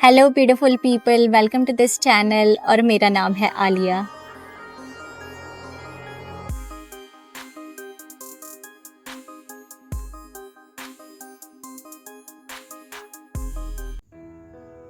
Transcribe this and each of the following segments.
Hello beautiful people, welcome to this channel और मेरा नाम है Alia.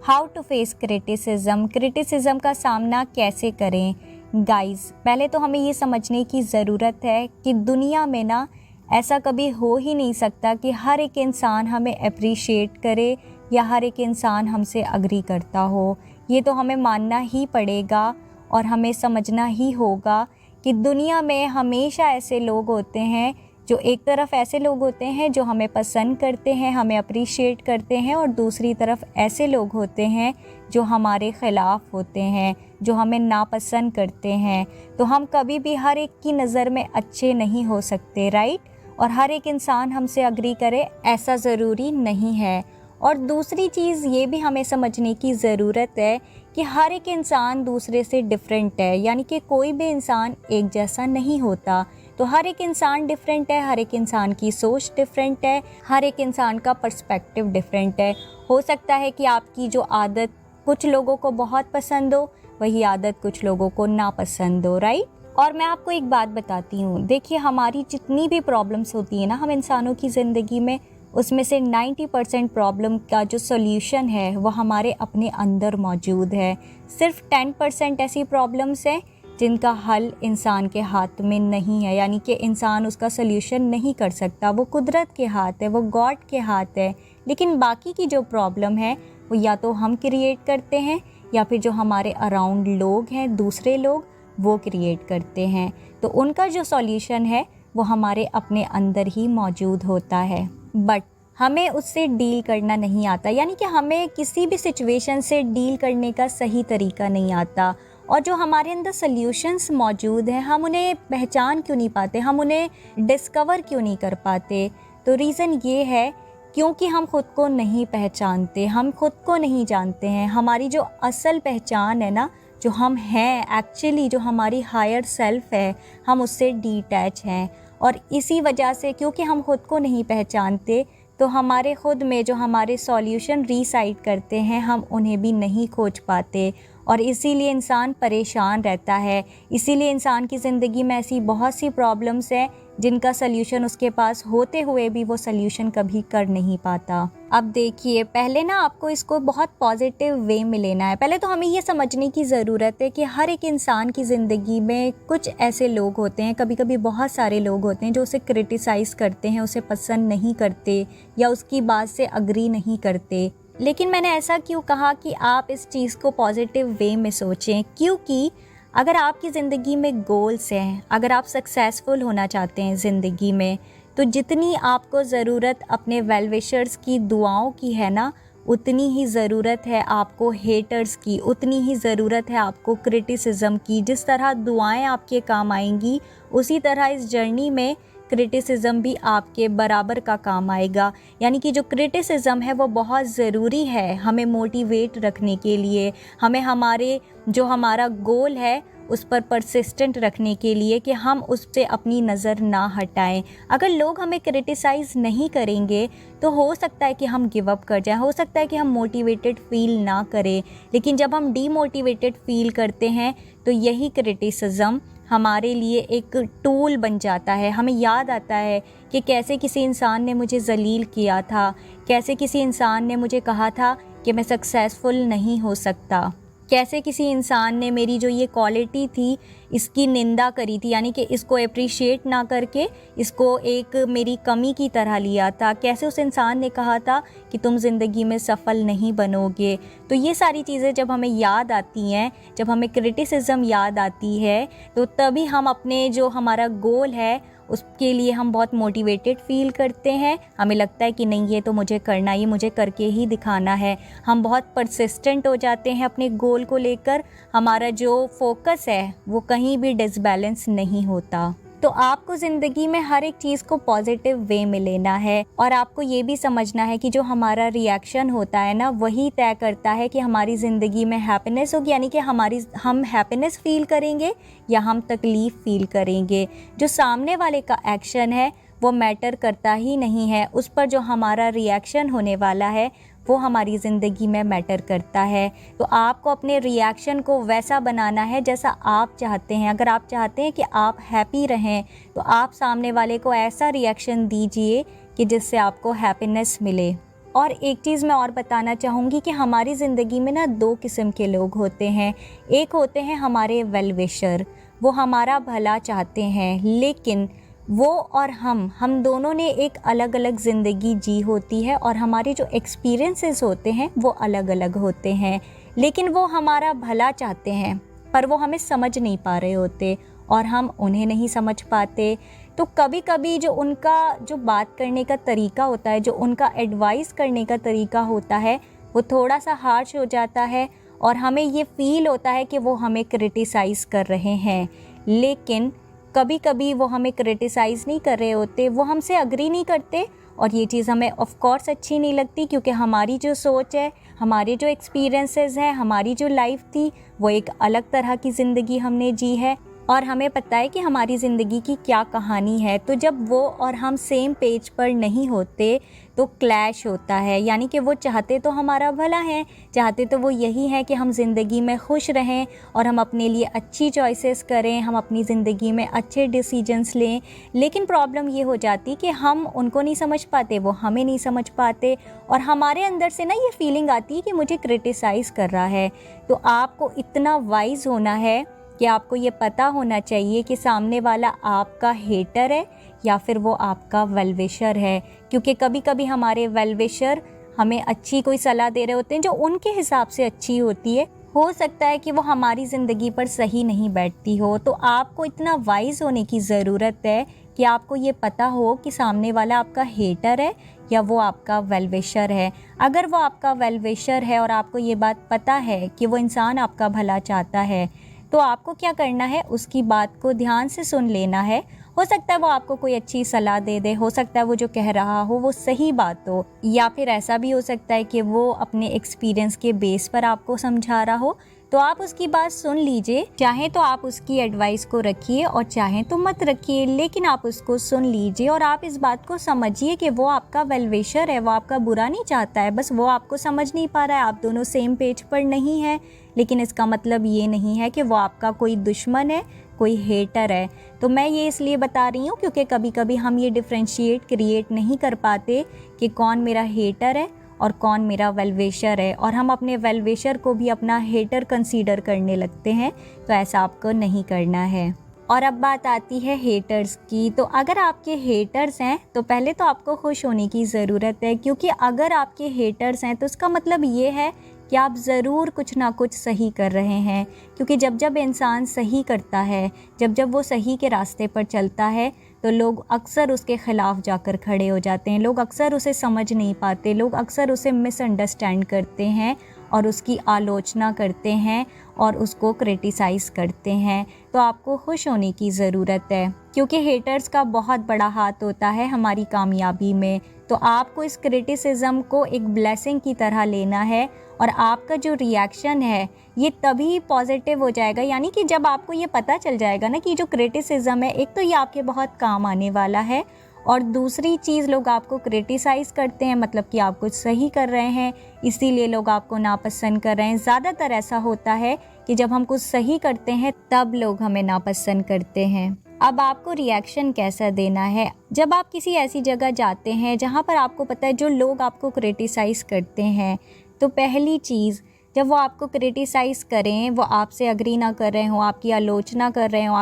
How to face criticism का सामना कैसे करें। गाइस, पहले तो हमें ये समझने की ज़रूरत है कि दुनिया में ना ऐसा कभी हो ही नहीं सकता कि हर एक इंसान हमें अप्रिशिएट करे या हर एक इंसान हमसे अग्री करता हो। ये तो हमें मानना ही पड़ेगा और हमें समझना ही होगा कि दुनिया में हमेशा ऐसे लोग होते हैं जो एक तरफ ऐसे लोग होते हैं जो हमें पसंद करते हैं, हमें अप्रिशिएट करते हैं, और दूसरी तरफ ऐसे लोग होते हैं जो हमारे ख़िलाफ़ होते हैं, जो हमें नापसंद करते हैं। तो हम कभी भी हर एक की नज़र में अच्छे नहीं हो सकते, राइट? और हर एक इंसान हमसे अग्री करे ऐसा ज़रूरी नहीं है। और दूसरी चीज़ ये भी हमें समझने की ज़रूरत है कि हर एक इंसान दूसरे से डिफरेंट है, यानी कि कोई भी इंसान एक जैसा नहीं होता। तो हर एक इंसान डिफरेंट है, हर एक इंसान की सोच डिफरेंट है, हर एक इंसान का पर्सपेक्टिव डिफरेंट है। हो सकता है कि आपकी जो आदत कुछ लोगों को बहुत पसंद हो, वही आदत कुछ लोगों को नापसंद हो, राइट? और मैं आपको एक बात बताती हूँ, देखिए हमारी जितनी भी प्रॉब्लम्स होती है ना हम इंसानों की ज़िंदगी में, उसमें से 90% प्रॉब्लम का जो सॉल्यूशन है वो हमारे अपने अंदर मौजूद है। सिर्फ 10% ऐसी प्रॉब्लम्स हैं जिनका हल इंसान के हाथ में नहीं है, यानी कि इंसान उसका सल्यूशन नहीं कर सकता, वो कुदरत के हाथ है, वो गॉड के हाथ है। लेकिन बाकी की जो प्रॉब्लम है वो या तो हम क्रिएट करते हैं या फिर जो हमारे अराउंड लोग हैं, दूसरे लोग, वो क्रिएट करते हैं। तो उनका जो सॉल्यूशन है वो हमारे अपने अंदर ही मौजूद होता है, बट हमें उससे डील करना नहीं आता, यानी कि हमें किसी भी सिचुएशन से डील करने का सही तरीका नहीं आता। और जो हमारे अंदर सल्यूशंस मौजूद हैं हम उन्हें पहचान क्यों नहीं पाते, हम उन्हें डिस्कवर क्यों नहीं कर पाते? तो रीज़न ये है क्योंकि हम खुद को नहीं पहचानते, हम खुद को नहीं जानते हैं। हमारी जो असल पहचान है ना, जो हम हैं एक्चुअली, जो हमारी हायर सेल्फ है, हम उससे डिटैच हैं। और इसी वजह से क्योंकि हम खुद को नहीं पहचानते तो हमारे खुद में जो हमारे सॉल्यूशन रीसाइड करते हैं हम उन्हें भी नहीं खोज पाते, और इसीलिए इंसान परेशान रहता है। इसीलिए इंसान की ज़िंदगी में ऐसी बहुत सी प्रॉब्लम्स हैं जिनका सल्यूशन उसके पास होते हुए भी वो सल्यूशन कभी कर नहीं पाता। अब देखिए, पहले ना आपको इसको बहुत पॉजिटिव वे में लेना है। पहले तो हमें ये समझने की ज़रूरत है कि हर एक इंसान की ज़िंदगी में कुछ ऐसे लोग होते हैं, कभी कभी बहुत सारे लोग होते हैं जो उसे क्रिटिसाइज़ करते हैं, उसे पसंद नहीं करते या उसकी बात से अग्री नहीं करते। लेकिन मैंने ऐसा क्यों कहा कि आप इस चीज़ को पॉजिटिव वे में सोचें? क्योंकि अगर आपकी ज़िंदगी में गोल्स हैं, अगर आप सक्सेसफुल होना चाहते हैं ज़िंदगी में, तो जितनी आपको ज़रूरत अपने वेल विशर्स की दुआओं की है ना, उतनी ही ज़रूरत है आपको हेटर्स की, उतनी ही ज़रूरत है आपको क्रिटिसिज्म की। जिस तरह दुआएं आपके काम आएंगी, उसी तरह इस जर्नी में क्रिटिसिज्म भी आपके बराबर का काम आएगा। यानी कि जो क्रिटिसिज्म है वो बहुत ज़रूरी है हमें मोटिवेट रखने के लिए, हमें हमारे जो हमारा गोल है उस पर परसिस्टेंट रखने के लिए, कि हम उससे अपनी नज़र ना हटाएं। अगर लोग हमें क्रिटिसाइज़ नहीं करेंगे तो हो सकता है कि हम गिव अप कर जाएं, हो सकता है कि हम मोटिवेटेड फील ना करें। लेकिन जब हम डीमोटिवेटेड फील करते हैं तो यही क्रिटिसिज्म हमारे लिए एक टूल बन जाता है। हमें याद आता है कि कैसे किसी इंसान ने मुझे ज़लील किया था, कैसे किसी इंसान ने मुझे कहा था कि मैं सक्सेसफुल नहीं हो सकता, कैसे किसी इंसान ने मेरी जो ये क्वालिटी थी इसकी निंदा करी थी, यानी कि इसको अप्रिशिएट ना करके इसको एक मेरी कमी की तरह लिया था, कैसे उस इंसान ने कहा था कि तुम ज़िंदगी में सफल नहीं बनोगे। तो ये सारी चीज़ें जब हमें याद आती हैं, जब हमें क्रिटिसिज्म याद आती है, तो तभी हम अपने जो हमारा गोल है उसके लिए हम बहुत मोटिवेटेड फील करते हैं। हमें लगता है कि नहीं, ये तो मुझे करना, ये मुझे करके ही दिखाना है। हम बहुत परसिस्टेंट हो जाते हैं अपने गोल को लेकर। हमारा जो फोकस है वो कहीं भी डिसबैलेंस नहीं होता। तो आपको ज़िंदगी में हर एक चीज़ को पॉजिटिव वे में लेना है, और आपको ये भी समझना है कि जो हमारा रिएक्शन होता है ना, वही तय करता है कि हमारी ज़िंदगी में हैप्पीनेस होगी, यानी कि हम हैप्पीनेस फील करेंगे या हम तकलीफ़ फील करेंगे। जो सामने वाले का एक्शन है वो मैटर करता ही नहीं है, उस पर जो हमारा रिएक्शन होने वाला है वो हमारी ज़िंदगी में मैटर करता है। तो आपको अपने रिएक्शन को वैसा बनाना है जैसा आप चाहते हैं। अगर आप चाहते हैं कि आप हैप्पी रहें तो आप सामने वाले को ऐसा रिएक्शन दीजिए कि जिससे आपको हैप्पीनेस मिले। और एक चीज़ मैं और बताना चाहूँगी कि हमारी ज़िंदगी में ना 2 किस्म के लोग होते हैं। एक होते हैं हमारे वेल विशर, वो हमारा भला चाहते हैं, लेकिन वो और हम दोनों ने एक अलग अलग ज़िंदगी जी होती है और हमारे जो एक्सपीरियंसेस होते हैं वो अलग अलग होते हैं। लेकिन वो हमारा भला चाहते हैं पर वो हमें समझ नहीं पा रहे होते और हम उन्हें नहीं समझ पाते। तो कभी कभी जो उनका जो बात करने का तरीका होता है, जो उनका एडवाइस करने का तरीका होता है, वो थोड़ा सा हार्श हो जाता है और हमें ये फ़ील होता है कि वो हमें क्रिटिसाइज़ कर रहे हैं। लेकिन कभी कभी वो हमें क्रिटिसाइज़ नहीं कर रहे होते, वो हमसे अग्री नहीं करते और ये चीज़ हमें ऑफ कोर्स अच्छी नहीं लगती, क्योंकि हमारी जो सोच है, हमारे जो एक्सपीरियंसेस हैं, हमारी जो लाइफ थी वो एक अलग तरह की ज़िंदगी हमने जी है और हमें पता है कि हमारी ज़िंदगी की क्या कहानी है। तो जब वो और हम सेम पेज पर नहीं होते तो क्लैश होता है। यानी कि वो चाहते तो हमारा भला है, चाहते तो वो यही है कि हम ज़िंदगी में खुश रहें और हम अपने लिए अच्छी चॉइसेस करें, हम अपनी ज़िंदगी में अच्छे डिसीजंस लें। लेकिन प्रॉब्लम ये हो जाती कि हम उनको नहीं समझ पाते, वो हमें नहीं समझ पाते और हमारे अंदर से ना ये फीलिंग आती है कि मुझे क्रिटिसाइज़ कर रहा है। तो आपको इतना वाइज़ होना है कि आपको ये पता होना चाहिए कि सामने वाला आपका हेटर है या फिर वो आपका वेल विशर है। क्योंकि कभी कभी हमारे वेल विशर हमें अच्छी कोई सलाह दे रहे होते हैं जो उनके हिसाब से अच्छी होती है। हो सकता है कि वो हमारी ज़िंदगी पर सही नहीं बैठती हो। तो आपको इतना वाइज़ होने की ज़रूरत है कि आपको ये पता हो कि सामने वाला आपका हेटर है या वो आपका वेल विशर है। अगर वो आपका वेल विशर है और आपको ये बात पता है कि वो इंसान आपका भला चाहता है, तो आपको क्या करना है, उसकी बात को ध्यान से सुन लेना है। हो सकता है वो आपको कोई अच्छी सलाह दे दे, हो सकता है वो जो कह रहा हो वो सही बात हो, या फिर ऐसा भी हो सकता है कि वो अपने एक्सपीरियंस के बेस पर आपको समझा रहा हो। तो आप उसकी बात सुन लीजिए, चाहे तो आप उसकी एडवाइस को रखिए और चाहे तो मत रखिए, लेकिन आप उसको सुन लीजिए और आप इस बात को समझिए कि वो आपका वेल विशर है, वो आपका बुरा नहीं चाहता है, बस वो आपको समझ नहीं पा रहा है, आप दोनों सेम पेज पर नहीं हैं। लेकिन इसका मतलब ये नहीं है कि वो आपका कोई दुश्मन है, कोई हेटर है। तो मैं ये इसलिए बता रही हूँ क्योंकि कभी कभी हम ये डिफ्रेंशिएट क्रिएट नहीं कर पाते कि कौन मेरा हेटर है और कौन मेरा वेल विशर है, और हम अपने वेल विशर को भी अपना हेटर कंसीडर करने लगते हैं। तो ऐसा आपको नहीं करना है। और अब बात आती है हेटर्स की। तो अगर आपके हेटर्स हैं तो पहले तो आपको खुश होने की ज़रूरत है, क्योंकि अगर आपके हेटर्स हैं तो इसका मतलब ये है कि आप ज़रूर कुछ ना कुछ सही कर रहे हैं। क्योंकि जब जब इंसान सही करता है, जब जब वो सही के रास्ते पर चलता है, तो लोग अक्सर उसके ख़िलाफ़ जाकर खड़े हो जाते हैं, लोग अक्सर उसे समझ नहीं पाते, लोग अक्सर उसे मिसअंडरस्टैंड करते हैं और उसकी आलोचना करते हैं और उसको क्रिटिसाइज़ करते हैं। तो आपको खुश होने की ज़रूरत है, क्योंकि हेटर्स का बहुत बड़ा हाथ होता है हमारी कामयाबी में। तो आपको इस क्रिटिसिज्म को एक ब्लेसिंग की तरह लेना है और आपका जो रिएक्शन है ये तभी पॉजिटिव हो जाएगा। यानी कि जब आपको ये पता चल जाएगा ना कि जो क्रिटिसिज्म है, एक तो ये आपके बहुत काम आने वाला है, और दूसरी चीज़ लोग आपको क्रिटिसाइज़ करते हैं मतलब कि आप कुछ सही कर रहे हैं, इसीलिए लोग आपको नापसंद कर रहे हैं। ज़्यादातर ऐसा होता है कि जब हम कुछ सही करते हैं तब लोग हमें नापसंद करते हैं। अब आपको रिएक्शन कैसा देना है, जब आप किसी ऐसी जगह जाते हैं जहाँ पर आपको पता है जो लोग आपको क्रिटिसाइज़ करते हैं, तो पहली चीज़, जब वो आपको क्रिटिसाइज़ करें, वो आपसे अग्री ना कर रहे हों, आपकी आलोचना कर रहे हों,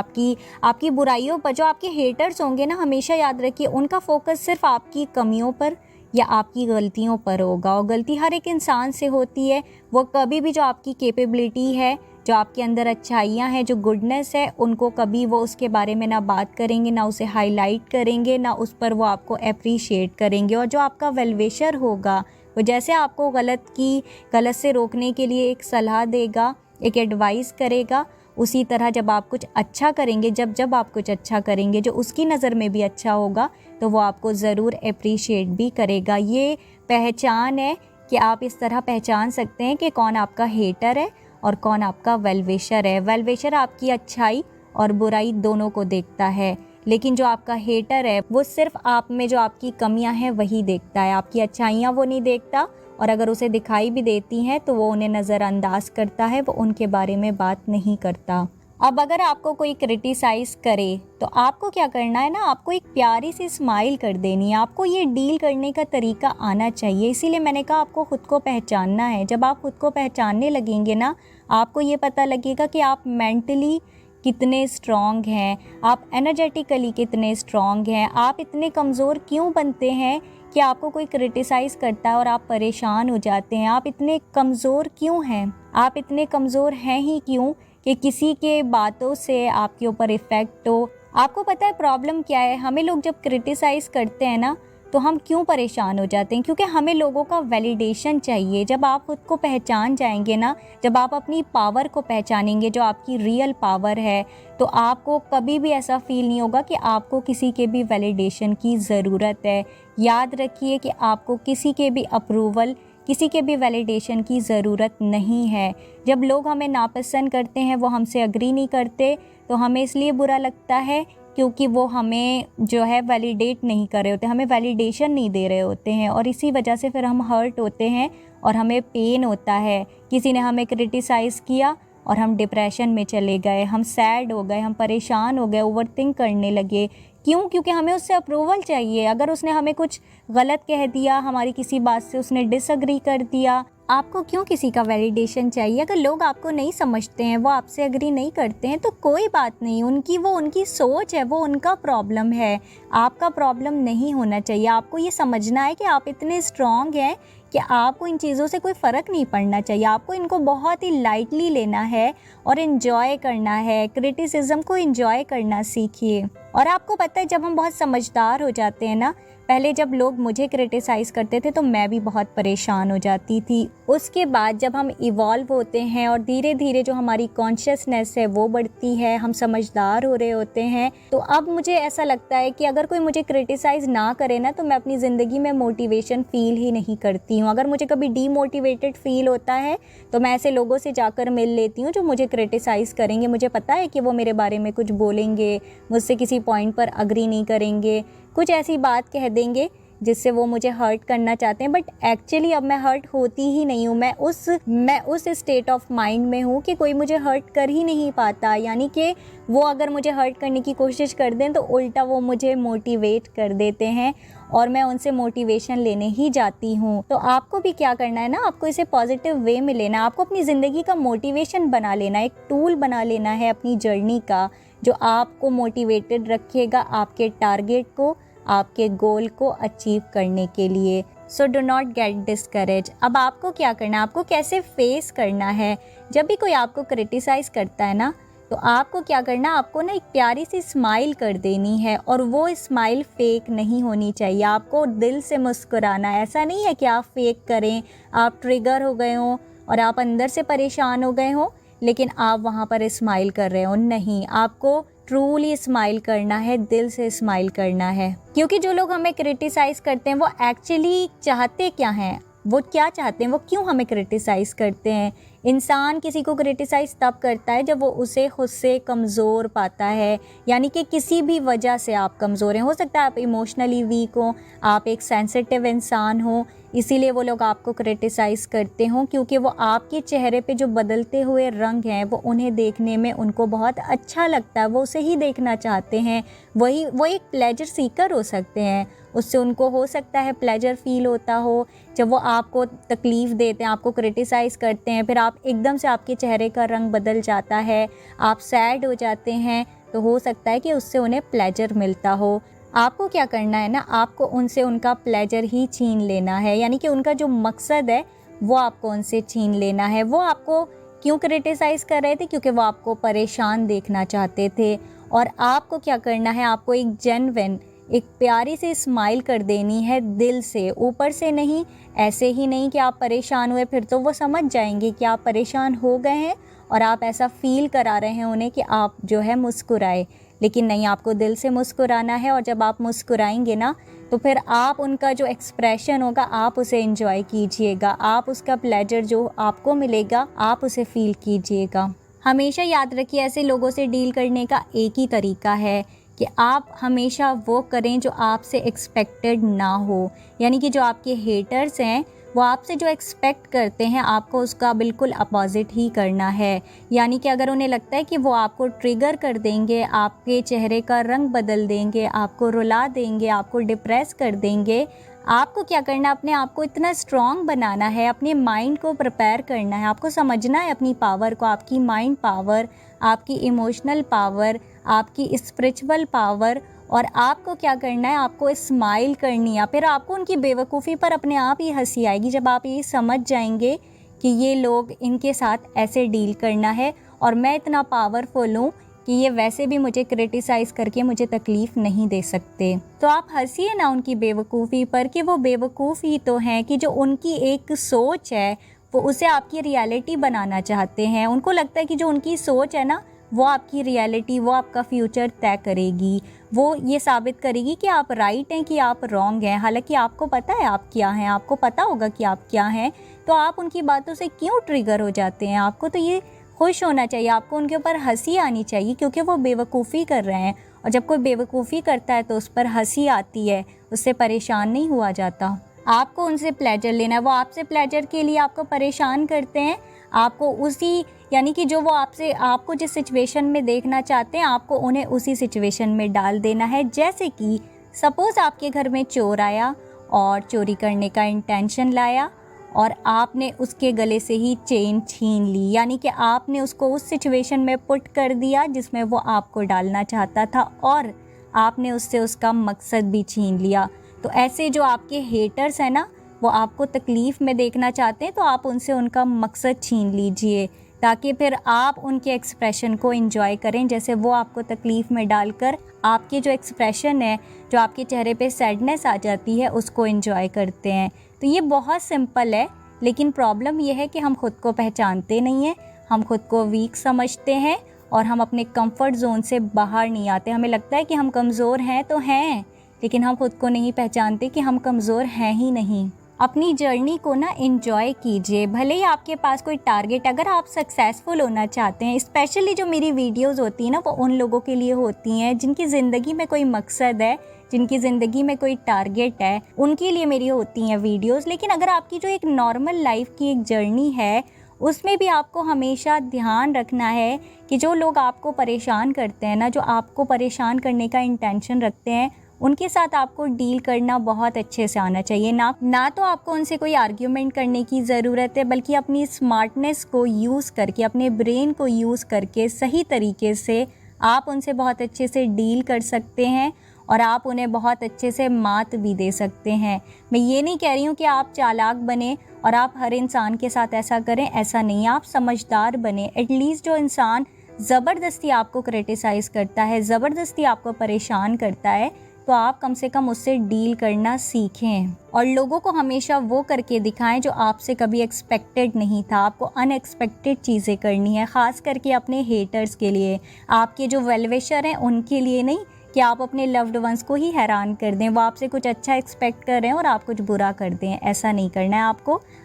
आपकी बुराइयों पर, जो आपके हेटर्स होंगे ना, हमेशा याद रखिए उनका फोकस सिर्फ आपकी कमियों पर या आपकी गलतियों पर होगा। और गलती हर एक इंसान से होती है। वो कभी भी जो आपकी कैपेबिलिटी है, जो आपके अंदर अच्छाइयाँ हैं, जो गुडनेस है, उनको कभी वो उसके बारे में ना बात करेंगे, ना उसे हाईलाइट करेंगे, ना उस पर वो आपको अप्रिशिएट करेंगे। और जो आपका वेलविशर होगा वो जैसे आपको गलत से रोकने के लिए एक सलाह देगा, एक एडवाइस करेगा, उसी तरह जब आप कुछ अच्छा करेंगे, जब आप कुछ अच्छा करेंगे जो उसकी नज़र में भी अच्छा होगा, तो वो आपको ज़रूर अप्रिशिएट भी करेगा। ये पहचान है कि आप इस तरह पहचान सकते हैं कि कौन आपका हेटर है और कौन आपका वेलविशर है। वेलविशर आपकी अच्छाई और बुराई दोनों को देखता है, लेकिन जो आपका हेटर है वो सिर्फ आप में जो आपकी कमियां हैं वही देखता है, आपकी अच्छाइयां वो नहीं देखता और अगर उसे दिखाई भी देती हैं तो वो उन्हें नज़रअंदाज करता है, वो उनके बारे में बात नहीं करता। अब अगर आपको कोई क्रिटिसाइज़ करे तो आपको क्या करना है ना, आपको एक प्यारी सी स्माइल कर देनी है। आपको ये डील करने का तरीका आना चाहिए। इसीलिए मैंने कहा आपको ख़ुद को पहचानना है। जब आप ख़ुद को पहचानने लगेंगे ना, आपको ये पता लगेगा कि आप मेंटली कितने स्ट्रॉन्ग हैं, आप एनर्जेटिकली कितने स्ट्रॉन्ग हैं, आप इतने कमज़ोर क्यों बनते हैं कि आपको कोई क्रिटिसाइज़ करता है और आप परेशान हो जाते हैं। आप इतने कमज़ोर क्यों हैं, आप इतने कमज़ोर हैं ही क्यों कि किसी के बातों से आपके ऊपर इफ़ेक्ट हो। आपको पता है प्रॉब्लम क्या है, हमें लोग जब क्रिटिसाइज़ करते हैं ना तो हम क्यों परेशान हो जाते हैं, क्योंकि हमें लोगों का वैलिडेशन चाहिए। जब आप खुद को पहचान जाएंगे ना, जब आप अपनी पावर को पहचानेंगे, जो आपकी रियल पावर है, तो आपको कभी भी ऐसा फील नहीं होगा कि आपको किसी के भी वैलिडेशन की ज़रूरत है। याद रखिए कि आपको किसी के भी अप्रूवल, किसी के भी वैलिडेशन की ज़रूरत नहीं है। जब लोग हमें नापसंद करते हैं, वो हमसे एग्री नहीं करते, तो हमें इसलिए बुरा लगता है क्योंकि वो हमें जो है वैलिडेट नहीं कर रहे होते, हमें वैलिडेशन नहीं दे रहे होते हैं, और इसी वजह से फिर हम हर्ट होते हैं और हमें पेन होता है। किसी ने हमें क्रिटिसाइज़ किया और हम डिप्रेशन में चले गए, हम सैड हो गए, हम परेशान हो गए, ओवरथिंक करने लगे। क्यों? क्योंकि हमें उससे अप्रूवल चाहिए। अगर उसने हमें कुछ गलत कह दिया, हमारी किसी बात से उसने डिसएग्री कर दिया, आपको क्यों किसी का वैलिडेशन चाहिए? अगर लोग आपको नहीं समझते हैं, वो आपसे एग्री नहीं करते हैं, तो कोई बात नहीं, उनकी सोच है, वो उनका प्रॉब्लम है, आपका प्रॉब्लम नहीं होना चाहिए। आपको ये समझना है कि आप इतने स्ट्रॉन्ग हैं कि आपको इन चीज़ों से कोई फ़र्क नहीं पड़ना चाहिए। आपको इनको बहुत ही लाइटली लेना है और इन्जॉय करना है। क्रिटिसिज्म को इन्जॉय करना सीखिए। और आपको पता है, जब हम बहुत समझदार हो जाते हैं ना, पहले जब लोग मुझे क्रिटिसाइज़ करते थे तो मैं भी बहुत परेशान हो जाती थी। उसके बाद जब हम इवॉल्व होते हैं और धीरे धीरे जो हमारी कॉन्शियसनेस है वो बढ़ती है, हम समझदार हो रहे होते हैं, तो अब मुझे ऐसा लगता है कि अगर कोई मुझे क्रिटिसाइज़ ना करे ना, तो मैं अपनी ज़िंदगी में मोटिवेशन फ़ील ही नहीं करती हूँ। अगर मुझे कभी डीमोटिवेटेड फ़ील होता है तो मैं ऐसे लोगों से जाकर मिल लेती हूँ जो मुझे क्रिटिसाइज़ करेंगे। मुझे पता है कि वो मेरे बारे में कुछ बोलेंगे, मुझसे किसी पॉइंट पर अग्री नहीं करेंगे, कुछ ऐसी बात कह देंगे जिससे वो मुझे हर्ट करना चाहते हैं, बट एक्चुअली अब मैं हर्ट होती ही नहीं हूँ। मैं उस स्टेट ऑफ माइंड में हूँ कि कोई मुझे हर्ट कर ही नहीं पाता। यानी कि वो अगर मुझे हर्ट करने की कोशिश कर दें तो उल्टा वो मुझे मोटिवेट कर देते हैं और मैं उनसे मोटिवेशन लेने ही जाती हूँ। तो आपको भी क्या करना है ना, आपको इसे पॉजिटिव वे में लेना, आपको अपनी ज़िंदगी का मोटिवेशन बना लेना, एक टूल बना लेना है अपनी जर्नी का, जो आपको मोटिवेटेड रखेगा आपके टारगेट को, आपके गोल को अचीव करने के लिए। So do not gate discourage. अब आपको क्या करना है, आपको कैसे फेस करना है। जब भी कोई आपको क्रिटिसाइज़ करता है ना, तो आपको क्या करना, आपको ना एक प्यारी सी स्माइल कर देनी है, और वो स्माइल फेक नहीं होनी चाहिए। आपको दिल से मुस्कुराना है। ऐसा नहीं है कि आप फेक करें, आप ट्रिगर हो गए हों और आप अंदर से परेशान हो गए हों, लेकिन आप वहाँ पर स्माइल कर रहे हो। नहीं, आपको ट्रूली स्माइल करना है, दिल से स्माइल करना है। क्योंकि जो लोग हमें क्रिटिसाइज़ करते हैं वो एक्चुअली चाहते क्या हैं, वो क्या चाहते हैं, वो क्यों हमें क्रिटिसाइज़ करते हैं। इंसान किसी को क्रिटिसाइज़ तब करता है जब वो उसे खुद से कमज़ोर पाता है, यानी कि किसी भी वजह से आप कमज़ोर हैं। हो सकता है आप इमोशनली वीक हो, आप एक सेंसिटिव इंसान हो, इसीलिए वो लोग आपको क्रिटिसाइज़ करते हों, क्योंकि वो आपके चेहरे पे जो बदलते हुए रंग हैं वो उन्हें देखने में उनको बहुत अच्छा लगता है, वो उसे ही देखना चाहते हैं। वो एक प्लेजर सीकर हो सकते हैं, उससे उनको हो सकता है प्लेजर फील होता हो। जब वो आपको तकलीफ़ देते हैं, आपको क्रिटिसाइज़ करते हैं, फिर आप एकदम से आपके चेहरे का रंग बदल जाता है, आप सैड हो जाते हैं, तो हो सकता है कि उससे उन्हें प्लेजर मिलता हो। आपको क्या करना है ना, आपको उनसे उनका प्लेजर ही छीन लेना है, यानी कि उनका जो मकसद है वो आपको उनसे छीन लेना है। वो आपको क्यों क्रिटिसाइज़ कर रहे थे? क्योंकि वो आपको परेशान देखना चाहते थे। और आपको क्या करना है, आपको एक जेन्युइन, एक प्यारी सी स्माइल कर देनी है दिल से, ऊपर से नहीं। ऐसे ही नहीं कि आप परेशान हुए, फिर तो वो समझ जाएंगे कि आप परेशान हो गए हैं और आप ऐसा फ़ील करा रहे हैं उन्हें कि आप जो है मुस्कुराए, लेकिन नहीं, आपको दिल से मुस्कुराना है। और जब आप मुस्कुराएंगे ना, तो फिर आप उनका जो एक्सप्रेशन होगा आप उसे एंजॉय कीजिएगा, आप उसका प्लेजर जो आपको मिलेगा आप उसे फ़ील कीजिएगा। हमेशा याद रखिए, ऐसे लोगों से डील करने का एक ही तरीका है कि आप हमेशा वो करें जो आपसे एक्सपेक्टेड ना हो। यानी कि जो आपके हेटर्स हैं वो आपसे जो एक्सपेक्ट करते हैं आपको उसका बिल्कुल अपोजिट ही करना है। यानी कि अगर उन्हें लगता है कि वो आपको ट्रिगर कर देंगे, आपके चेहरे का रंग बदल देंगे, आपको रुला देंगे, आपको डिप्रेस कर देंगे, आपको क्या करना है, अपने आप को इतना स्ट्रॉन्ग बनाना है, अपने माइंड को प्रिपेयर करना है, आपको समझना है अपनी पावर को, आपकी माइंड पावर, आपकी इमोशनल पावर, आपकी स्पिरिचुअल पावर। और आपको क्या करना है, आपको स्माइल करनी है। फिर आपको उनकी बेवकूफ़ी पर अपने आप ही हंसी आएगी जब आप ये समझ जाएंगे कि ये लोग, इनके साथ ऐसे डील करना है और मैं इतना पावरफुल हूँ कि ये वैसे भी मुझे क्रिटिसाइज़ करके मुझे तकलीफ़ नहीं दे सकते। तो आप हंसिए ना उनकी बेवकूफ़ी पर कि वो बेवकूफ़ ही तो हैं, कि जो उनकी एक सोच है वो उसे आपकी रियलिटी बनाना चाहते हैं। उनको लगता है कि जो उनकी सोच है ना वो आपकी रियलिटी, वो आपका फ्यूचर तय करेगी, वो ये साबित करेगी कि आप राइट हैं कि आप रॉन्ग हैं। हालांकि आपको पता है आप क्या हैं, आपको पता होगा कि आप क्या हैं, तो आप उनकी बातों से क्यों ट्रिगर हो जाते हैं। आपको तो ये खुश होना चाहिए, आपको उनके ऊपर हंसी आनी चाहिए क्योंकि वो बेवकूफ़ी कर रहे हैं। और जब कोई बेवकूफ़ी करता है तो उस पर हंसी आती है, उससे परेशान नहीं हुआ जाता। आपको उनसे प्लेजर लेना है, वो आपसे प्लेजर के लिए आपको परेशान करते हैं। आपको उसी, यानी कि जो वो आपको जिस सिचुएशन में देखना चाहते हैं आपको उन्हें उसी सिचुएशन में डाल देना है। जैसे कि सपोज़ आपके घर में चोर आया और चोरी करने का इंटेंशन लाया और आपने उसके गले से ही चेन छीन ली, यानी कि आपने उसको उस सिचुएशन में पुट कर दिया जिसमें वो आपको डालना चाहता था और आपने उससे उसका मकसद भी छीन लिया। तो ऐसे जो आपके हेटर्स हैं ना, वो आपको तकलीफ़ में देखना चाहते हैं, तो आप उनसे उनका मकसद छीन लीजिए ताकि फिर आप उनके एक्सप्रेशन को एंजॉय करें। जैसे वो आपको तकलीफ़ में डालकर आपके जो एक्सप्रेशन है, जो आपके चेहरे पे सैडनेस आ जाती है, उसको एंजॉय करते हैं। तो ये बहुत सिंपल है, लेकिन प्रॉब्लम ये है कि हम खुद को पहचानते नहीं हैं, हम खुद को वीक समझते हैं और हम अपने कंफर्ट जोन से बाहर नहीं आते। हमें लगता है कि हम कमज़ोर हैं तो हैं, लेकिन हम खुद को नहीं पहचानते कि हम कमज़ोर हैं ही नहीं। अपनी जर्नी को ना एंजॉय कीजिए, भले ही आपके पास कोई टारगेट, अगर आप सक्सेसफुल होना चाहते हैं, स्पेशली जो मेरी वीडियोस होती हैं ना वो उन लोगों के लिए होती हैं जिनकी ज़िंदगी में कोई मकसद है, जिनकी ज़िंदगी में कोई टारगेट है, उनके लिए मेरी होती हैं वीडियोस। लेकिन अगर आपकी जो एक नॉर्मल लाइफ की एक जर्नी है उसमें भी आपको हमेशा ध्यान रखना है कि जो लोग आपको परेशान करते हैं ना, जो आपको परेशान करने का इंटेंशन रखते हैं, उनके साथ आपको डील करना बहुत अच्छे से आना चाहिए। ना तो आपको उनसे कोई आर्ग्यूमेंट करने की ज़रूरत है, बल्कि अपनी स्मार्टनेस को यूज़ करके, अपने ब्रेन को यूज़ करके सही तरीके से आप उनसे बहुत अच्छे से डील कर सकते हैं और आप उन्हें बहुत अच्छे से मात भी दे सकते हैं। मैं ये नहीं कह रही हूँ कि आप चालाक बने और आप हर इंसान के साथ ऐसा करें, ऐसा नहीं। आप समझदार बने। एटलीस्ट जो इंसान ज़बरदस्ती आपको क्रिटिसाइज़ करता है, ज़बरदस्ती आपको परेशान करता है, तो आप कम से कम उससे डील करना सीखें और लोगों को हमेशा वो करके दिखाएं जो आपसे कभी एक्सपेक्टेड नहीं था। आपको अनएक्सपेक्टेड चीज़ें करनी है, ख़ास करके अपने हेटर्स के लिए। आपके जो वेल विशर हैं उनके लिए नहीं कि आप अपने लव्ड वंस को ही हैरान कर दें। वो आपसे कुछ अच्छा एक्सपेक्ट कर रहे हैं और आप कुछ बुरा कर दें, ऐसा नहीं करना है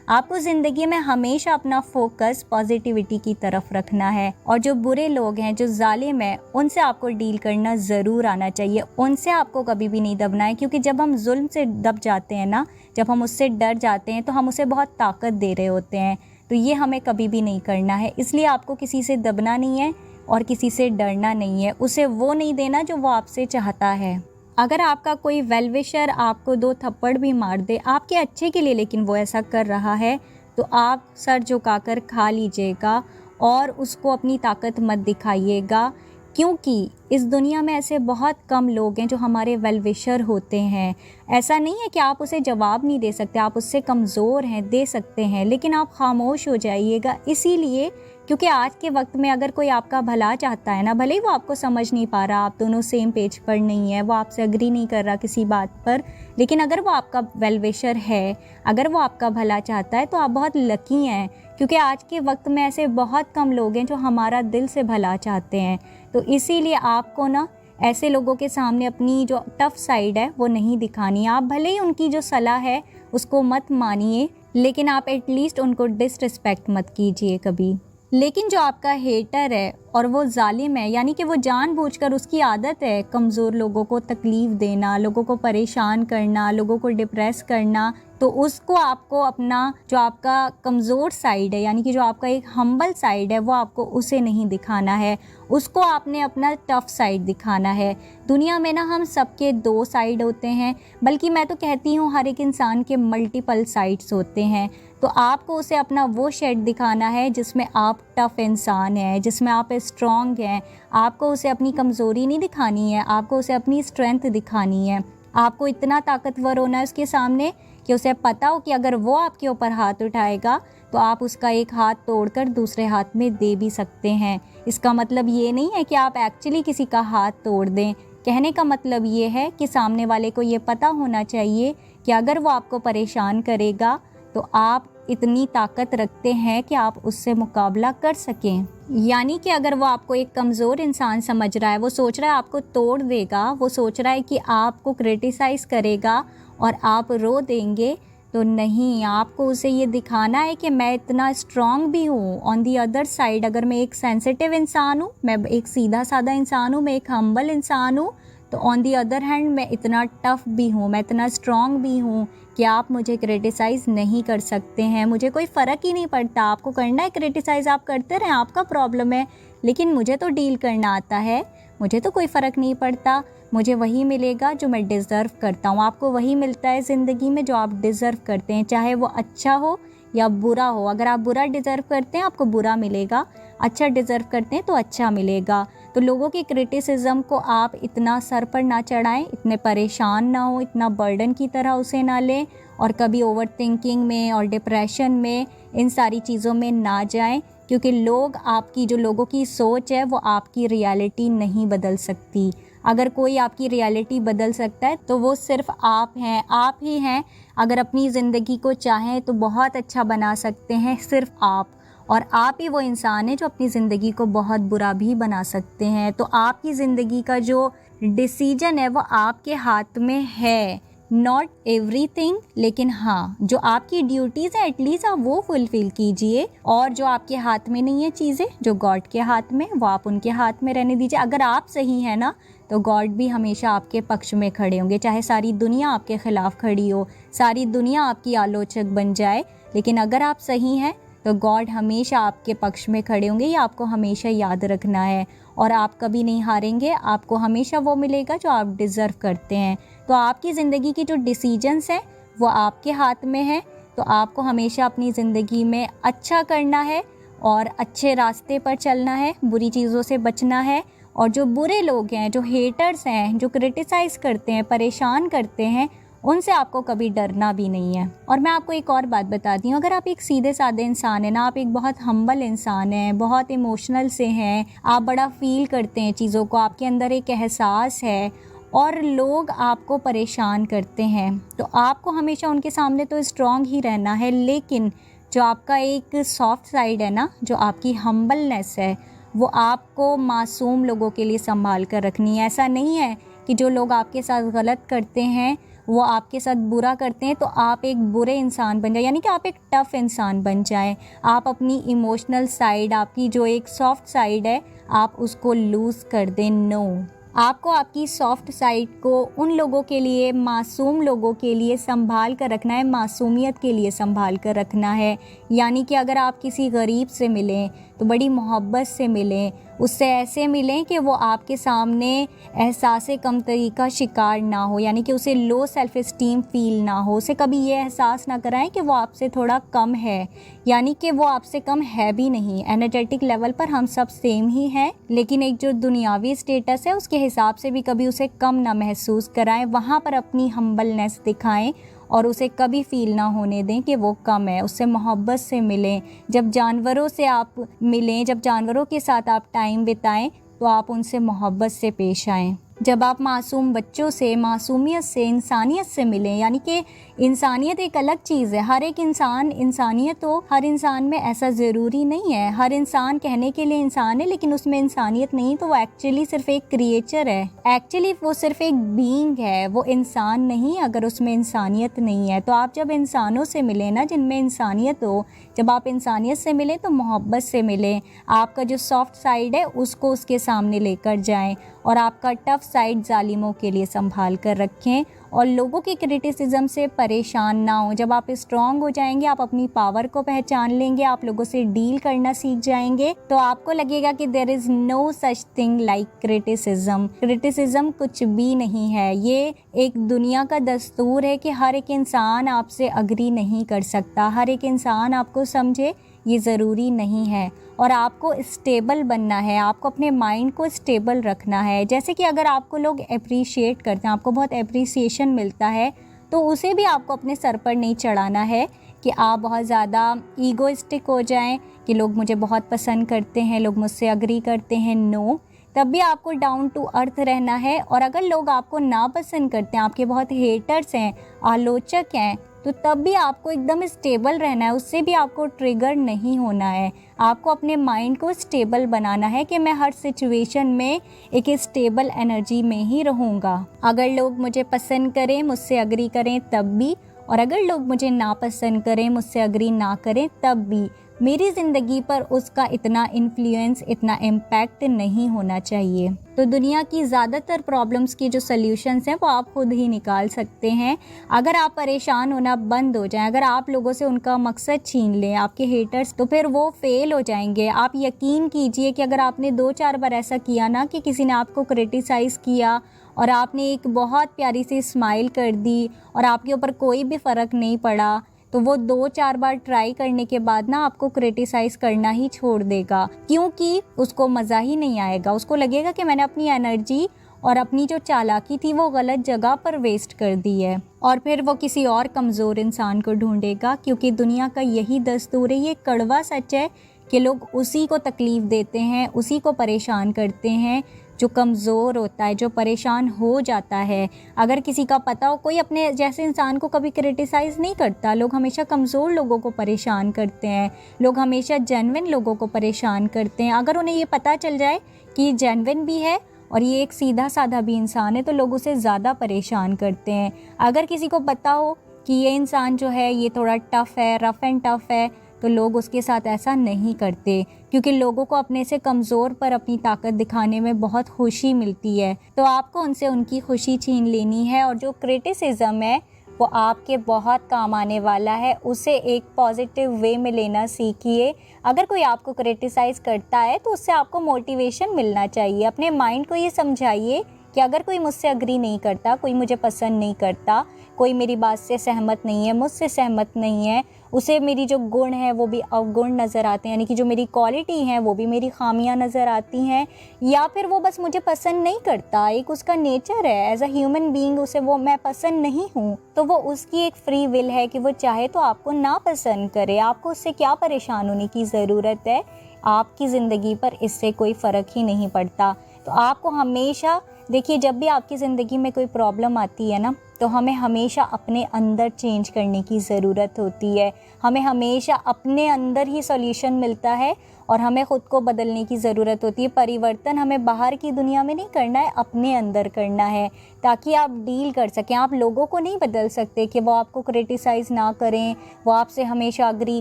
आपको ज़िंदगी में हमेशा अपना फोकस पॉजिटिविटी की तरफ रखना है। और जो बुरे लोग हैं, जो जालिम हैं, उनसे आपको डील करना ज़रूर आना चाहिए। उनसे आपको कभी भी नहीं दबना है, क्योंकि जब हम जुल्म से दब जाते हैं ना, जब हम उससे डर जाते हैं तो हम उसे बहुत ताकत दे रहे होते हैं। तो ये हमें कभी भी नहीं करना है। इसलिए आपको किसी से दबना नहीं है और किसी से डरना नहीं है। उसे वो नहीं देना जो वो आपसे चाहता है। अगर आपका कोई वेल विशर आपको 2 थप्पड़ भी मार दे आपके अच्छे के लिए, लेकिन वो ऐसा कर रहा है, तो आप सर झुकाकर खा लीजिएगा और उसको अपनी ताकत मत दिखाइएगा, क्योंकि इस दुनिया में ऐसे बहुत कम लोग हैं जो हमारे वेल विशर होते हैं। ऐसा नहीं है कि आप उसे जवाब नहीं दे सकते, आप उससे कमज़ोर हैं, दे सकते हैं, लेकिन आप खामोश हो जाइएगा। इसीलिए क्योंकि आज के वक्त में अगर कोई आपका भला चाहता है ना, भले ही वो आपको समझ नहीं पा रहा, आप दोनों सेम पेज पर नहीं है, वो आपसे एग्री नहीं कर रहा किसी बात पर, लेकिन अगर वो आपका वेल विशर है, अगर वो आपका भला चाहता है, तो आप बहुत लकी हैं, क्योंकि आज के वक्त में ऐसे बहुत कम लोग हैं जो हमारा दिल से भला चाहते हैं। तो इसीलिए आपको ना ऐसे लोगों के सामने अपनी जो टफ़ साइड है वो नहीं दिखानी। आप भले ही उनकी जो सलाह है उसको मत मानिए, लेकिन आप एटलीस्ट उनको डिसरिस्पेक्ट मत कीजिए कभी। लेकिन जो आपका हेटर है और वो जालिम है, यानी कि वो जानबूझकर, उसकी आदत है कमज़ोर लोगों को तकलीफ़ देना, लोगों को परेशान करना, लोगों को डिप्रेस करना, तो उसको आपको अपना जो आपका कमज़ोर साइड है, यानी कि जो आपका एक हम्बल साइड है, वो आपको उसे नहीं दिखाना है, उसको आपने अपना टफ़ साइड दिखाना है। दुनिया में ना हम सबके 2 साइड होते हैं, बल्कि मैं तो कहती हूँ हर एक इंसान के मल्टीपल साइड्स होते हैं। तो आपको उसे अपना वो शेड दिखाना है जिसमें आप टफ़ इंसान हैं, जिसमें आप स्ट्रॉन्ग हैं। आपको उसे अपनी कमज़ोरी नहीं दिखानी है, आपको उसे अपनी स्ट्रेंथ दिखानी है। आपको इतना ताकतवर होना है उसके सामने कि उसे पता हो कि अगर वो आपके ऊपर हाथ उठाएगा तो आप उसका एक हाथ तोड़कर दूसरे हाथ में दे भी सकते हैं। इसका मतलब ये नहीं है कि आप एक्चुअली किसी का हाथ तोड़ दें। कहने का मतलब ये है कि सामने वाले को ये पता होना चाहिए कि अगर वो आपको परेशान करेगा तो आप इतनी ताकत रखते हैं कि आप उससे मुकाबला कर सकें। यानी कि अगर वो आपको एक कमज़ोर इंसान समझ रहा है, वो सोच रहा है आपको तोड़ देगा, वो सोच रहा है कि आपको क्रिटिसाइज़ करेगा और आप रो देंगे, तो नहीं, आपको उसे ये दिखाना है कि मैं इतना स्ट्रॉन्ग भी हूँ। ऑन दी अदर साइड, अगर मैं एक सेंसिटिव इंसान हूँ, मैं एक सीधा साधा इंसान हूँ, मैं एक हम्बल इंसान हूँ, तो ऑन दी अदर हैंड मैं इतना टफ़ भी हूँ, मैं इतना स्ट्रॉन्ग भी हूँ कि आप मुझे क्रिटिसाइज़ नहीं कर सकते हैं। मुझे कोई फ़र्क ही नहीं पड़ता, आपको करना है क्रिटिसाइज़, आप करते रहें, आपका प्रॉब्लम है, लेकिन मुझे तो डील करना आता है, मुझे तो कोई फ़र्क नहीं पड़ता। मुझे वही मिलेगा जो मैं डिज़र्व करता हूँ। आपको वही मिलता है ज़िंदगी में जो आप डिज़र्व करते हैं, चाहे वो अच्छा हो या बुरा हो। अगर आप बुरा डिज़र्व करते हैं आपको बुरा मिलेगा, अच्छा डिज़र्व करते हैं तो अच्छा मिलेगा। तो लोगों की क्रिटिसिज्म को आप इतना सर पर ना चढ़ाएं, इतने परेशान ना हो, इतना बर्डन की तरह उसे ना लें और कभी ओवर थिंकिंग में और डिप्रेशन में, इन सारी चीज़ों में ना जाएं, क्योंकि लोग, आपकी जो लोगों की सोच है वो आपकी रियलिटी नहीं बदल सकती। अगर कोई आपकी रियलिटी बदल सकता है तो वो सिर्फ आप हैं, आप ही हैं। अगर अपनी ज़िंदगी को चाहें तो बहुत अच्छा बना सकते हैं सिर्फ आप, और आप ही वो इंसान है जो अपनी ज़िंदगी को बहुत बुरा भी बना सकते हैं। तो आपकी ज़िंदगी का जो डिसीजन है वो आपके हाथ में है। नॉट एवरीथिंग, लेकिन हाँ, जो आपकी ड्यूटीज़ हैं एटलीस्ट आप वो फुलफ़िल कीजिए, और जो आपके हाथ में नहीं है चीज़ें, जो गॉड के हाथ में, वो आप उनके हाथ में रहने दीजिए। अगर आप सही हैं ना तो गॉड भी हमेशा आपके पक्ष में खड़े होंगे, चाहे सारी दुनिया आपके ख़िलाफ़ खड़ी हो, सारी दुनिया आपकी आलोचक बन जाए, लेकिन अगर आप सही हैं तो गॉड हमेशा आपके पक्ष में खड़े होंगे। ये आपको हमेशा याद रखना है, और आप कभी नहीं हारेंगे, आपको हमेशा वो मिलेगा जो आप डिज़र्व करते हैं। तो आपकी ज़िंदगी की जो डिसीजंस हैं वो आपके हाथ में हैं, तो आपको हमेशा अपनी ज़िंदगी में अच्छा करना है और अच्छे रास्ते पर चलना है, बुरी चीज़ों से बचना है। और जो बुरे लोग हैं, जो हेटर्स हैं, जो क्रिटिसाइज़ करते हैं, परेशान करते हैं, उनसे आपको कभी डरना भी नहीं है। और मैं आपको एक और बात बताती हूँ, अगर आप एक सीधे साधे इंसान हैं ना, आप एक बहुत हम्बल इंसान हैं, बहुत इमोशनल से हैं, आप बड़ा फ़ील करते हैं चीज़ों को, आपके अंदर एक एहसास है, और लोग आपको परेशान करते हैं, तो आपको हमेशा उनके सामने तो स्ट्रॉन्ग ही रहना है, लेकिन जो आपका एक सॉफ्ट साइड है ना, जो आपकी हम्बलनेस है, वो आपको मासूम लोगों के लिए संभाल कर रखनी है। ऐसा नहीं है कि जो लोग आपके साथ गलत करते हैं, वो आपके साथ बुरा करते हैं तो आप एक बुरे इंसान बन जाए, यानी कि आप एक टफ़ इंसान बन जाएं। आप अपनी इमोशनल साइड, आपकी जो एक सॉफ्ट साइड है, आप उसको लूज़ कर दें। नो, आपको आपकी सॉफ्ट साइड को उन लोगों के लिए, मासूम लोगों के लिए संभाल कर रखना है, मासूमियत के लिए संभाल कर रखना है। यानी कि अगर आप किसी गरीब से मिलें तो बड़ी मोहब्बत से मिलें, उससे ऐसे मिलें कि वो आपके सामने एहसास कमतरी का शिकार ना हो, यानी कि उसे लो सेल्फ इस्टीम फ़ील ना हो, उसे कभी ये एहसास ना कराएं कि वो आपसे थोड़ा कम है, यानी कि वो आपसे कम है भी नहीं। एनर्जेटिक लेवल पर हम सब सेम ही हैं, लेकिन एक जो दुनियावी स्टेटस है उसके हिसाब से भी कभी उसे कम ना महसूस कराएं, वहाँ पर अपनी हम्बलनेस दिखाएं और उसे कभी फ़ील ना होने दें कि वो कम है। उससे मोहब्बत से मिलें। जब जानवरों से आप मिलें, जब जानवरों के साथ आप टाइम बिताएं तो आप उनसे मोहब्बत से पेश आएं। जब आप मासूम बच्चों से, मासूमियत से, इंसानियत से मिलें, यानी कि इंसानियत एक अलग चीज़ है। हर एक इंसान इंसानियत हो, हर इंसान में ऐसा ज़रूरी नहीं है। हर इंसान कहने के लिए इंसान है लेकिन उसमें इंसानियत नहीं, तो वो एक्चुअली सिर्फ एक क्रिएचर है, एक्चुअली वो सिर्फ एक बीइंग है, वो इंसान नहीं अगर उसमें इंसानियत नहीं है। तो आप जब इंसानों से मिलें ना जिनमें इंसानियत हो, जब आप इंसानियत से मिलें तो मोहब्बत से मिलें। आपका जो सॉफ्ट साइड है उसको उसके सामने लेकर जाएं और आपका टफ साइड जालिमों के लिए संभाल कर रखें और लोगों की क्रिटिसिज्म से परेशान ना हो। जब आप स्ट्रांग हो जाएंगे, आप अपनी पावर को पहचान लेंगे, आप लोगों से डील करना सीख जाएंगे, तो आपको लगेगा कि there is no such thing like criticism. Criticism कुछ भी नहीं है। ये एक दुनिया का दस्तूर है कि हर एक इंसान आपसे अग्री नहीं कर सकता, हर एक इंसान आपको समझे ये ज़रूरी नहीं है। और आपको स्टेबल बनना है, आपको अपने माइंड को स्टेबल रखना है। जैसे कि अगर आपको लोग अप्रिशिएट करते हैं, आपको बहुत अप्रिसिएशन मिलता है, तो उसे भी आपको अपने सर पर नहीं चढ़ाना है कि आप बहुत ज़्यादा ईगोइस्टिक हो जाएं कि लोग मुझे बहुत पसंद करते हैं, लोग मुझसे अग्री करते हैं। नो, तब भी आपको डाउन टू अर्थ रहना है। और अगर लोग आपको नापसंद करते हैं, आपके बहुत हेटर्स हैं, आलोचक हैं, तो तब भी आपको एकदम स्टेबल रहना है, उससे भी आपको ट्रिगर नहीं होना है। आपको अपने माइंड को स्टेबल बनाना है कि मैं हर सिचुएशन में एक स्टेबल एनर्जी में ही रहूँगा। अगर लोग मुझे पसंद करें, मुझसे अग्री करें तब भी, और अगर लोग मुझे नापसंद करें, मुझसे अग्री ना करें तब भी, मेरी ज़िंदगी पर उसका इतना इन्फ्लुएंस, इतना इम्पैक्ट नहीं होना चाहिए। तो दुनिया की ज़्यादातर प्रॉब्लम्स की जो सल्यूशंस हैं वो आप खुद ही निकाल सकते हैं। अगर आप परेशान होना बंद हो जाएं, अगर आप लोगों से उनका मकसद छीन लें, आपके हेटर्स, तो फिर वो फेल हो जाएंगे। आप यकीन कीजिए कि अगर आपने 2-4 बार ऐसा किया ना कि किसी ने आपको क्रिटिसाइज़ किया और आपने एक बहुत प्यारी सी स्माइल कर दी और आपके ऊपर कोई भी फ़र्क नहीं पड़ा, तो वो 2-4 बार ट्राई करने के बाद ना आपको क्रिटिसाइज़ करना ही छोड़ देगा, क्योंकि उसको मज़ा ही नहीं आएगा। उसको लगेगा कि मैंने अपनी एनर्जी और अपनी जो चालाकी थी वो गलत जगह पर वेस्ट कर दी है, और फिर वो किसी और कमज़ोर इंसान को ढूंढेगा। क्योंकि दुनिया का यही दस्तूर है, ये कड़वा सच है कि लोग उसी को तकलीफ़ देते हैं, उसी को परेशान करते हैं जो कमज़ोर होता है, जो परेशान हो जाता है। अगर किसी का पता हो, कोई अपने जैसे इंसान को कभी क्रिटिसाइज़ नहीं करता। लोग हमेशा कमज़ोर लोगों को परेशान करते हैं, लोग हमेशा जेन्युइन लोगों को परेशान करते हैं। अगर उन्हें ये पता चल जाए कि ये जेन्युइन भी है और ये एक सीधा साधा भी इंसान है, तो लोग उसे ज़्यादा परेशान करते हैं। अगर किसी को पता हो कि ये इंसान जो है ये थोड़ा टफ़ है, रफ़ एंड टफ़ है, तो लोग उसके साथ ऐसा नहीं करते, क्योंकि लोगों को अपने से कमज़ोर पर अपनी ताकत दिखाने में बहुत खुशी मिलती है। तो आपको उनसे उनकी खुशी छीन लेनी है, और जो क्रिटिसिज्म है वो आपके बहुत काम आने वाला है, उसे एक पॉजिटिव वे में लेना सीखिए। अगर कोई आपको क्रिटिसाइज़ करता है तो उससे आपको मोटिवेशन मिलना चाहिए। अपने माइंड को ये समझाइए कि अगर कोई मुझसे अग्री नहीं करता, कोई मुझे पसंद नहीं करता, कोई मेरी बात से सहमत नहीं है, मुझसे सहमत नहीं है, उसे मेरी जो गुण है वो भी अवगुण नज़र आते हैं, यानी कि जो मेरी क्वालिटी हैं वो भी मेरी खामियां नज़र आती हैं, या फिर वो बस मुझे पसंद नहीं करता, एक उसका नेचर है, एज अ ह्यूमन बीइंग उसे वो मैं पसंद नहीं हूँ, तो वो उसकी एक फ्री विल है कि वो चाहे तो आपको ना पसंद करे। आपको उससे क्या परेशान होने की ज़रूरत है? आपकी ज़िंदगी पर इससे कोई फ़र्क ही नहीं पड़ता। तो आपको हमेशा देखिए, जब भी आपकी ज़िंदगी में कोई प्रॉब्लम आती है ना, तो हमें हमेशा अपने अंदर चेंज करने की ज़रूरत होती है। हमें हमेशा अपने अंदर ही सॉल्यूशन मिलता है और हमें ख़ुद को बदलने की ज़रूरत होती है। परिवर्तन हमें बाहर की दुनिया में नहीं करना है, अपने अंदर करना है, ताकि आप डील कर सकें। आप लोगों को नहीं बदल सकते कि वो आपको क्रिटिसाइज़ ना करें, वो आपसे हमेशा अग्री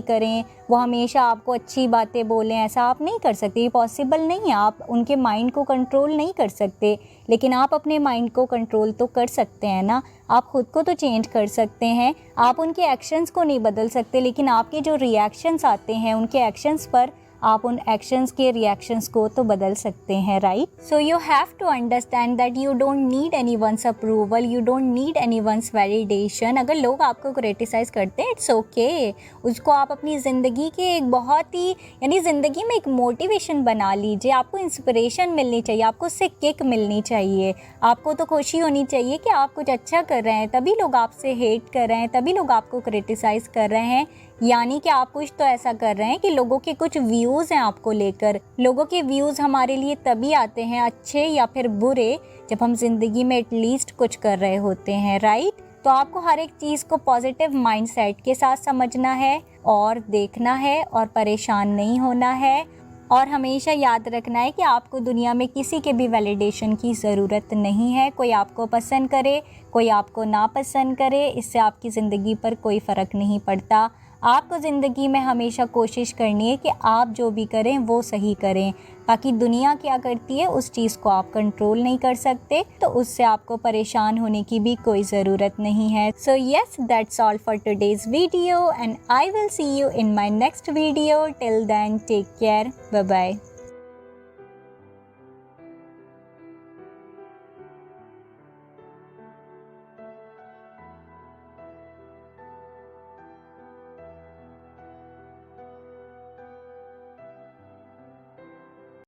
करें, वो हमेशा आपको अच्छी बातें बोलें, ऐसा आप नहीं कर सकते, ये पॉसिबल नहीं है। आप उनके माइंड को कंट्रोल नहीं कर सकते, लेकिन आप अपने माइंड को कंट्रोल तो कर सकते हैं ना। आप ख़ुद को तो चेंज कर सकते हैं। आप उनके एक्शंस को नहीं बदल सकते, लेकिन आपके जो रिएक्शंस आते हैं उनके एक्शंस पर आप उन एक्शंस के रिएक्शंस को तो बदल सकते हैं, right? So you have to understand that you don't need anyone's approval, you don't need anyone's validation. अगर लोग आपको क्रिटिसाइज़ करते हैं, इट्स ओके, उसको आप अपनी ज़िंदगी के एक बहुत ही, यानी ज़िंदगी में एक मोटिवेशन बना लीजिए। आपको इंस्पिरेशन मिलनी चाहिए, आपको उससे किक मिलनी चाहिए। आपको तो खुशी होनी चाहिए कि आप कुछ अच्छा कर रहे हैं, तभी लोग आपसे हेट कर रहे हैं, तभी लोग आपको क्रिटिसाइज़ कर रहे हैं। यानी कि आप कुछ तो ऐसा कर रहे हैं कि लोगों के कुछ व्यूज़ हैं आपको लेकर। लोगों के व्यूज़ हमारे लिए तभी आते हैं, अच्छे या फिर बुरे, जब हम ज़िंदगी में एटलीस्ट कुछ कर रहे होते हैं, राइट। तो आपको हर एक चीज़ को पॉजिटिव माइंडसेट के साथ समझना है और देखना है और परेशान नहीं होना है। और हमेशा याद रखना है कि आपको दुनिया में किसी के भी वैलिडेशन की ज़रूरत नहीं है। कोई आपको पसंद करे, कोई आपको ना पसंद करे, इससे आपकी ज़िंदगी पर कोई फ़र्क नहीं पड़ता। आपको ज़िंदगी में हमेशा कोशिश करनी है कि आप जो भी करें वो सही करें। बाकी दुनिया क्या करती है उस चीज़ को आप कंट्रोल नहीं कर सकते, तो उससे आपको परेशान होने की भी कोई ज़रूरत नहीं है। So yes, that's all for today's video and I will see you in my next video. Till then take care, bye bye.